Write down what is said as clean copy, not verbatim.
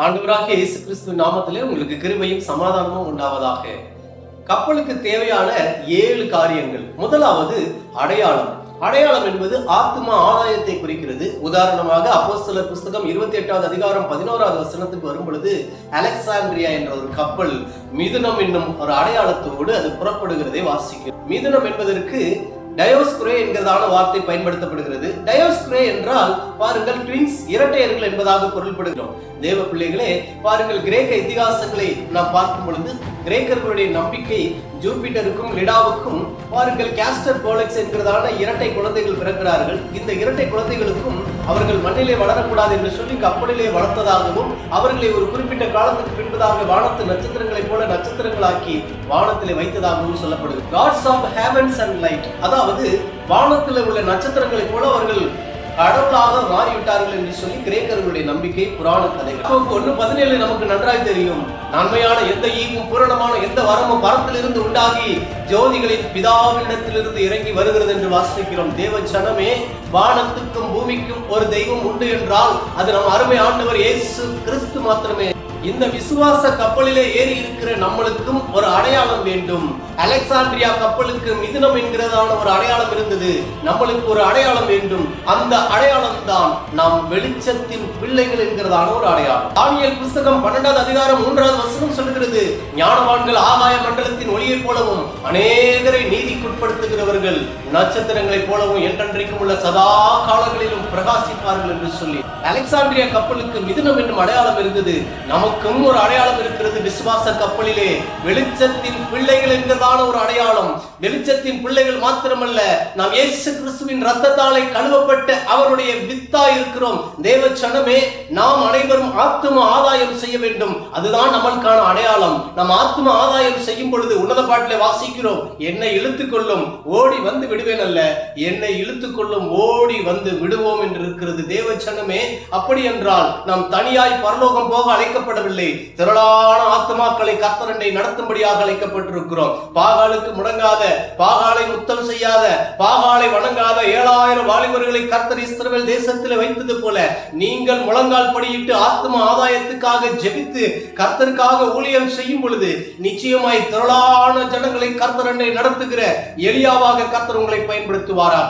ஆண்டவராகிய இயேசு கிறிஸ்து நாமத்திலே உங்களுக்கு கிருபையும் சமாதானமும் உண்டாவதாக. கப்பலுக்கு தேவையான 7 காரியங்கள். முதலாவது அடையாளம். அடையாளம் என்பது ஆத்தும ஆதாயத்தை குறிக்கிறது. உதாரணமாக அப்போஸ்தலர் புஸ்தகம் 28வது அதிகாரம் 11வது வசனத்துக்கு வரும் பொழுது, அலெக்சாண்ட்ரியா என்ற ஒரு கப்பல் மிதுனம் என்னும் ஒரு அடையாளத்தோடு அது புறப்படுகிறதை வாசிக்கும். மிதுனம் என்பதற்கு டயோஸ்குரே என்கிறதான வார்த்தை பயன்படுத்தப்படுகிறது. டயோஸ்குரே என்றால் பாருங்கள், ட்வின்ஸ், இரட்டையர்கள் என்பதாக பொருள்படுகிறோம். தேவ பிள்ளைகளே, பாருங்கள், கிரேக்க இதிகாசங்களை நாம் பார்க்கும் பொழுது கிரேக்கர்களுடைய நம்பிக்கை ஜூபிட்டருக்கும் லிடாவுக்கும் பாருங்கள் கேஸ்டர் போலக்ஸ் என்கிறதான இரட்டை குழந்தைகள் பிறக்கிறார்கள். இந்த இரட்டை குழந்தைகளுக்கும் அவர்கள் மண்ணிலே வளரக்கூடாது என்று சொல்லி கப்பலிலே வளர்த்ததாகவும் அவர்களை ஒரு குறிப்பிட்ட காலத்துக்கு பின்பதாக வானத்து நட்சத்திரங்களைப் போல நட்சத்திரங்களாக்கி வானத்திலே வைத்ததாகவும் சொல்லப்படுது. Gods of heavens and light, அதாவது வானத்தில் உள்ள நட்சத்திரங்களைப் போல அவர்கள் கடவுளாக மாறிவிட்டார்கள் என்று சொல்லி கிரேக்கர்களுடைய நம்பிக்கை, புராண கதைகள். 1:17 நமக்கு நன்றாய் தெரியும். நன்மையான எந்த ஈவும் பூரணமான எந்த வரமும் பரத்திலிருந்து உண்டாகி ஜோதிகளின் பிதாவினிடத்திலிருந்து இறங்கி வருகிறது என்று வாசிக்கிறோம். தேவ ஜனமே, வானத்துக்கும் பூமிக்கும் ஒரு தெய்வம் உண்டு என்றால் அது நம் அருமை ஆண்டவர் இயேசு கிறிஸ்து மாத்திரமே. இந்த விசுவாச கப்பலிலே ஏறி இருக்கிற நம்மளுக்கும் ஒரு அடையாளம் வேண்டும். அலெக்சாண்ட்ரியா கப்பலுக்கு மிதுனம் என்கிறதான ஒரு அடையாளம் இருந்தது. நம்மளுக்கு ஒரு அடையாளம் வேண்டும். அந்த அடையாளம் தான் நாம் வெளிச்சத்தின் பிள்ளைகள் என்கிறதான ஒரு அடையாளம். தானியேல் புஸ்தகம் 12வது அதிகாரம் 3வது வசனம் சொல்லுகிறது, ஞானவான்கள் ஆகாய மண்டலத்தின் ஒளியைப் போலவும் அநேகரை நீதிக்குட்படுத்துகிறவர்கள் நட்சத்திரங்களைப் போலவும் என்றென்றைக்கும் உள்ள சதா காலங்களிலும் பிரகாசிப்பார்கள் என்று சொல்லி அலெக்சாண்ட்ரியா கப்பலுக்கு மிதுனம் என்னும் அடையாளம் இருந்தது. நமக்கும் ஒரு அடையாளம் இருக்கிறது. விசுவாச கப்பலிலே வெளிச்சத்தின் பிள்ளைகள் என்கிறதான ஒரு அடையாளம். வெளிச்சத்தின் பிள்ளைகள் மாத்திரமல்ல, நாம் இயேசு கிறிஸ்துவின் இரத்தத்தாலே கழுவப்பட்ட அவருடைய வித்தாய் இருக்கிறோம். தேவ ஜனமே, நாம் அனைவரும் ஆத்தும ஆதாயம் செய்ய வேண்டும். அதுதான் நம்மளுக்கான அடையாளம். நாம் ஆத்தும ஆதாயம் செய்யும் பொழுது உன்னத பாட்டிலே வாசிக்கிறோம், என்னை இழுத்துக்கொள்ளும் ஓடி வந்து விடுவேன் அல்ல, என்னை இழுத்துக்கொள்ளும் ஓடி வந்து விடுவோம் என்று இருக்கிறது. தேவ ஜனமே, அப்படி என்றால் நாம் தனியாய் பரலோகம் போக அழைக்கப்படவில்லை. திரளான ஆத்துமாக்களை கர்த்தரண்டை நடத்தும்படியாக அழைக்கப்பட்டிருக்கிறோம். பாகாலுக்கு முடங்காத, பாகாலை முத்தம் செய்யாத, பாகாலை வணங்காத 7000 வாலிபர்களை கர்த்தர் இஸ்ரவேல் தேசத்தில் வைத்தது போல நீங்கள் முழங்கால் படியிட்டு ஆத்தும ஆதாயத்துக்காக ஜெபித்து கர்த்தருக்காக ஊழியம் செய்யும் பொழுது நிச்சயமாய் திரளான ஜனங்களை கர்த்தரண்டை நடத்துகிற எலியாவாக கர்த்தர் உங்களை பயன்படுத்துவாராக.